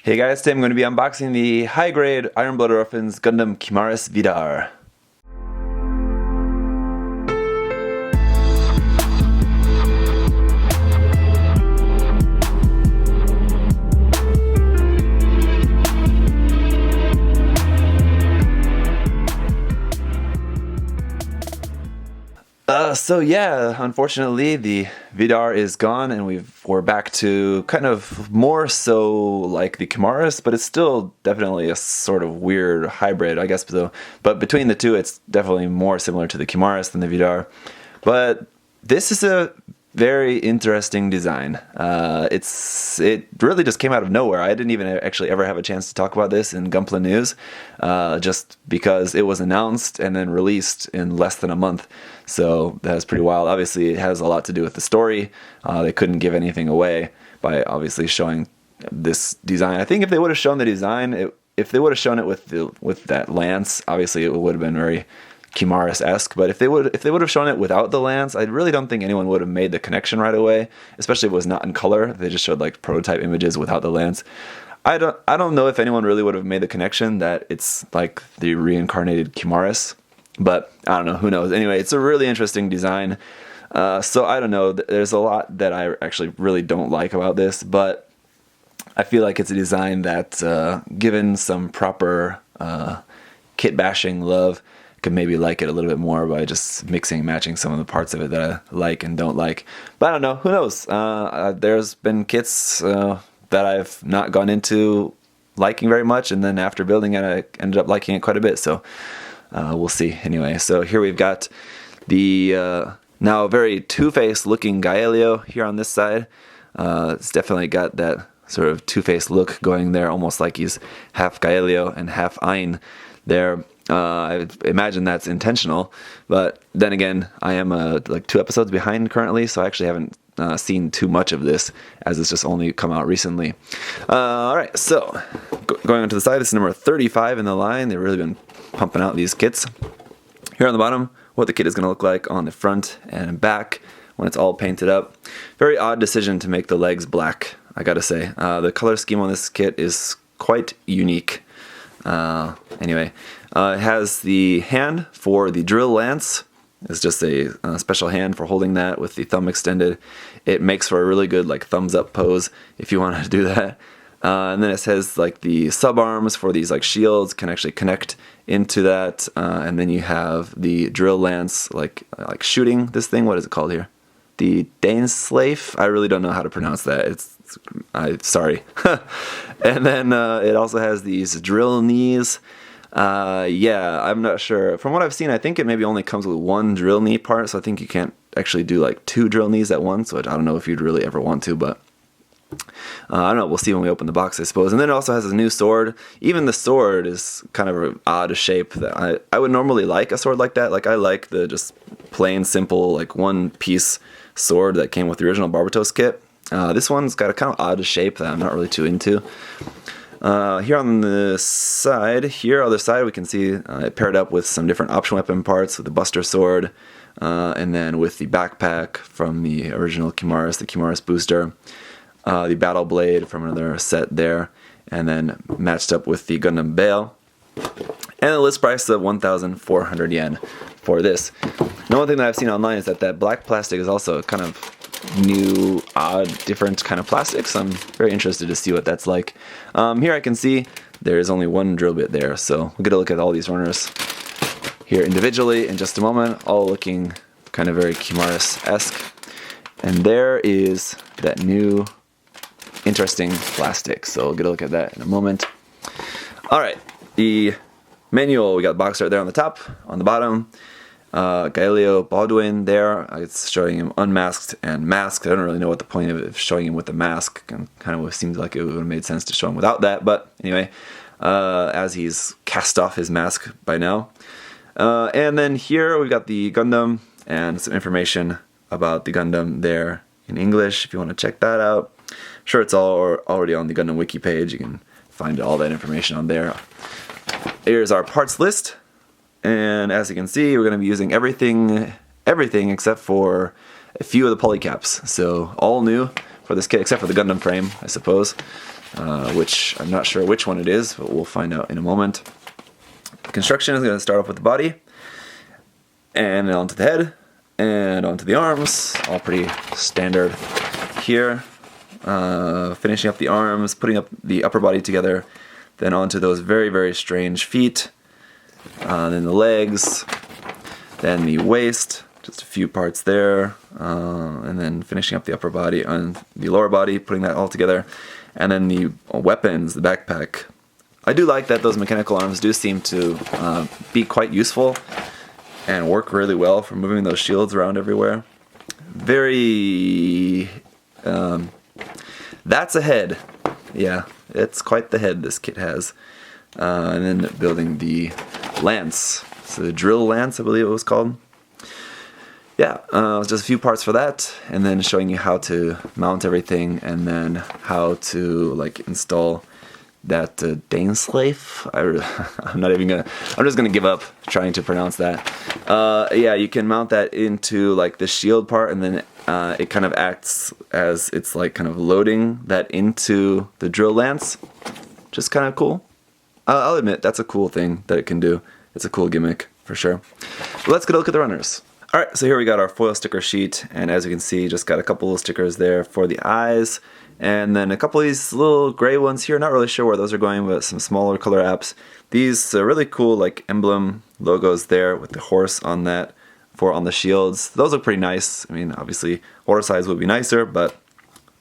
Hey guys, today I'm going to be unboxing the high-grade Iron Blooded Orphans Gundam Kimaris Vidar. Unfortunately the Vidar is gone and we're back to kind of more so like the Kimaris, but it's still definitely a sort of weird hybrid, I guess. So, but between the two, it's definitely more similar to the Kimaris than the Vidar. But this is a very interesting design. It really just came out of nowhere. I didn't even actually ever have a chance to talk about this in Gunpla News, just because it was announced and then released in less than a month. So that was pretty wild. Obviously, it has a lot to do with the story. They couldn't give anything away by obviously showing this design. I think if they would have shown the design, if they would have shown it with that lance, obviously it would have been very Kimaris-esque, but if they would have shown it without the lance, I really don't think anyone would have made the connection right away, especially if it was not in color. They just showed like prototype images without the lance. I don't know if anyone really would have made the connection that it's like the reincarnated Kimaris, but I don't know, who knows. Anyway, it's a really interesting design. So I don't know, there's a lot that I actually really don't like about this, but I feel like it's a design that, given some proper kit bashing love, could maybe like it a little bit more by just mixing and matching some of the parts of it that I like and don't like. But I don't know, who knows? There's been kits that I've not gone into liking very much, and then after building it, I ended up liking it quite a bit. So we'll see. Anyway, so here we've got the now very two-faced looking Gaelio here on this side. It's definitely got that sort of two-faced look going there, almost like he's half Gaelio and half Ein there. I imagine that's intentional, but then again, I am like 2 episodes behind currently, so I actually haven't seen too much of this, as it's just only come out recently. Alright, so going on to the side, this is number 35 in the line. They've really been pumping out these kits. Here on the bottom, what the kit is going to look like on the front and back when it's all painted up. Very odd decision to make the legs black, I gotta say. The color scheme on this kit is quite unique. Anyway, it has the hand for the drill lance. It's just a special hand for holding that with the thumb extended. It makes for a really good like thumbs up pose if you wanted to do that. And then it has like the sub arms for these like shields, can actually connect into that. And then you have the drill lance like shooting this thing. What is it called here? The Daneslave? I really don't know how to pronounce that. Sorry. And then it also has these drill knees. Yeah, I'm not sure. From what I've seen, I think it maybe only comes with 1 drill knee part, so I think you can't actually do like 2 drill knees at once, which I don't know if you'd really ever want to, but I don't know, we'll see when we open the box, I suppose. And then it also has a new sword. Even the sword is kind of an odd shape that I would normally like a sword like that. Like I like the just plain, simple, like one-piece sword that came with the original Barbatos kit. This one's got a kind of odd shape that I'm not really too into. Here on the side, other side, we can see it paired up with some different option weapon parts with the Buster Sword, and then with the backpack from the original Kimaris, the Kimaris Booster, the Battle Blade from another set there, and then matched up with the Gundam Bale. And the list price of 1,400 yen for this. The one thing that I've seen online is that black plastic is also kind of new, odd, different kind of plastic, so I'm very interested to see what that's like. Here I can see there is only 1 drill bit there, so we'll get a look at all these runners here individually in just a moment, all looking kind of very Kimaris-esque. And there is that new interesting plastic, so we'll get a look at that in a moment. Alright, the manual, we got the box right there on the top, on the bottom. Gaelio Baldwin there, it's showing him unmasked and masked. I don't really know what the point of it is showing him with the mask. Kind of seems like it would have made sense to show him without that, but anyway, as he's cast off his mask by now. And then here we've got the Gundam and some information about the Gundam there in English if you want to check that out. I'm sure it's all already on the Gundam wiki page. You can find all that information on there. Here's our parts list. And as you can see, we're going to be using everything except for a few of the polycaps. So all new for this kit, except for the Gundam frame, I suppose. which I'm not sure which one it is, but we'll find out in a moment. Construction is going to start off with the body, and onto the head, and onto the arms, all pretty standard here. Finishing up the arms, putting up the upper body together, then onto those very, very strange feet, then the legs, then the waist, just a few parts there, and then finishing up the upper body on the lower body, putting that all together, and then the weapons, the backpack. I do like that those mechanical arms do seem to be quite useful and work really well for moving those shields around everywhere. Very... that's a head. Yeah, it's quite the head this kit has. And then building the lance. So the drill lance, I believe it was called. Yeah, just a few parts for that, and then showing you how to mount everything, and then how to like install that Daneslave. I'm just gonna give up trying to pronounce that. Yeah, you can mount that into like the shield part, and then it kind of acts as it's like kind of loading that into the drill lance. Just kind of cool. I'll admit that's a cool thing that it can do. It's a cool gimmick for sure. But let's get a look at the runners. Alright, so here we got our foil sticker sheet, and as you can see, just got a couple of stickers there for the eyes, and then a couple of these little gray ones here. Not really sure where those are going, but some smaller color apps. These really cool like emblem logos there with the horse on that on the shields. Those look pretty nice. I mean, obviously horse size would be nicer, but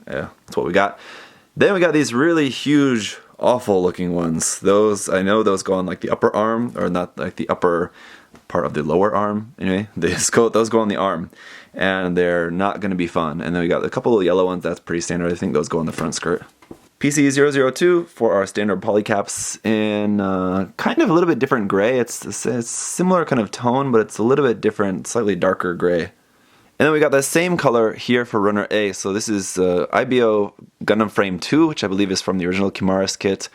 yeah, that's what we got. Then we got these really huge, awful looking ones. Those, I know those go on like the upper arm, or not like the upper part of the lower arm. Anyway, those go on the arm, and they're not going to be fun. And then we got a couple of yellow ones. That's pretty standard. I think those go on the front skirt. PC002 for our standard polycaps in kind of a little bit different gray. It's similar kind of tone, but it's a little bit different, slightly darker gray. And then we got the same color here for runner A. So this is IBO Gundam Frame 2, which I believe is from the original Kimaris kit.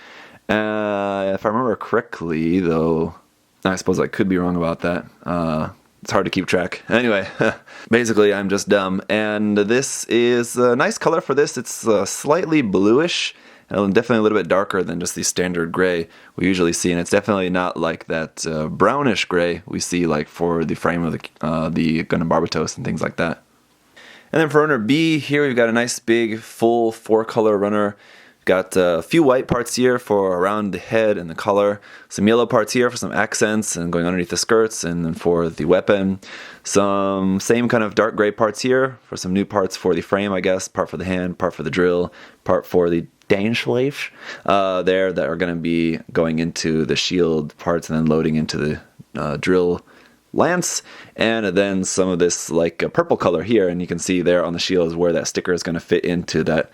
If I remember correctly, though, I suppose I could be wrong about that. It's hard to keep track. Anyway, basically I'm just dumb. And this is a nice color for this. It's slightly bluish, and definitely a little bit darker than just the standard gray we usually see. And it's definitely not like that brownish gray we see like for the frame of the Gundam Barbatos and things like that. And then for runner B, here we've got a nice big full 4-color runner. Got a few white parts here for around the head and the collar, some yellow parts here for some accents and going underneath the skirts, and then for the weapon, some same kind of dark gray parts here for some new parts for the frame, I guess, part for the hand, part for the drill, part for the Daneslave there that are going to be going into the shield parts and then loading into the drill lance, and then some of this like a purple color here, and you can see there on the shield is where that sticker is going to fit into that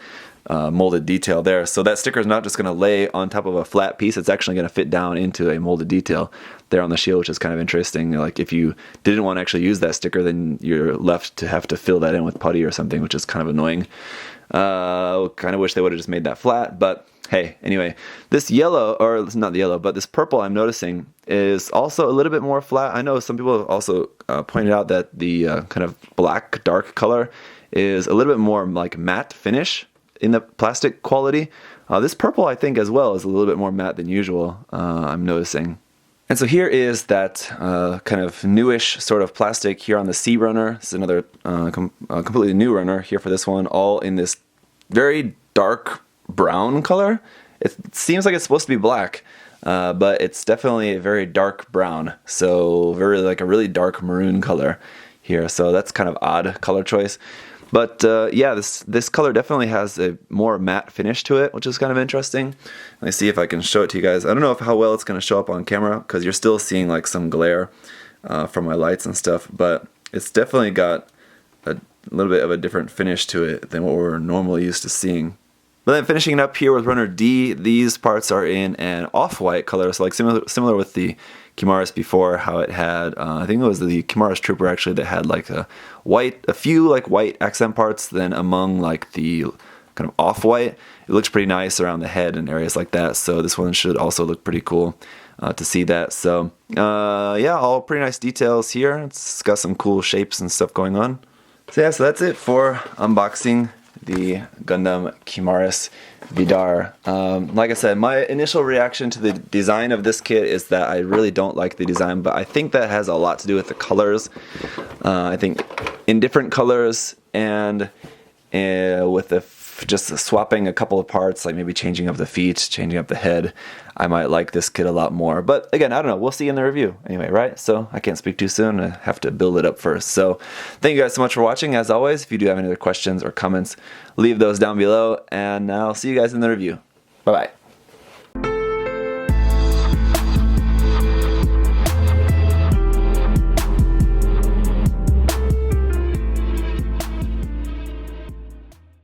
molded detail there. So that sticker is not just going to lay on top of a flat piece, it's actually going to fit down into a molded detail there on the shield, which is kind of interesting. Like if you didn't want to actually use that sticker, then you're left to have to fill that in with putty or something, which is kind of annoying. Kind of wish they would have just made that flat, but hey, anyway, this yellow, or it's not the yellow, but this purple I'm noticing is also a little bit more flat. I know some people have also pointed out that the kind of black dark color is a little bit more like matte finish in the plastic quality. This purple, I think, as well, is a little bit more matte than usual, I'm noticing. And so here is that kind of newish sort of plastic here on the C runner. This is another completely new runner here for this one, all in this very dark brown color. It seems like it's supposed to be black, but it's definitely a very dark brown. So very like a really dark maroon color here. So that's kind of odd color choice. But yeah, this color definitely has a more matte finish to it, which is kind of interesting. Let me see if I can show it to you guys. I don't know how well it's going to show up on camera, because you're still seeing like some glare from my lights and stuff, but it's definitely got a little bit of a different finish to it than what we're normally used to seeing. But then finishing it up here with runner D, these parts are in an off-white color, so like similar with the Kimaris before, how it had, I think it was the Kimaris Trooper actually that had like a few like white accent parts, then among like the kind of off-white, it looks pretty nice around the head and areas like that. So this one should also look pretty cool to see that. So yeah, all pretty nice details here. It's got some cool shapes and stuff going on. So yeah, so that's it for unboxing the Gundam Kimaris Vidar. Like I said, my initial reaction to the design of this kit is that I really don't like the design, but I think that has a lot to do with the colors. I think in different colors and with just swapping a couple of parts, like maybe changing up the feet, changing up the head, I might like this kit a lot more. But again, I don't know. We'll see in the review anyway, right? So I can't speak too soon. I have to build it up first. So thank you guys so much for watching. As always, if you do have any other questions or comments, leave those down below, and I'll see you guys in the review. Bye-bye.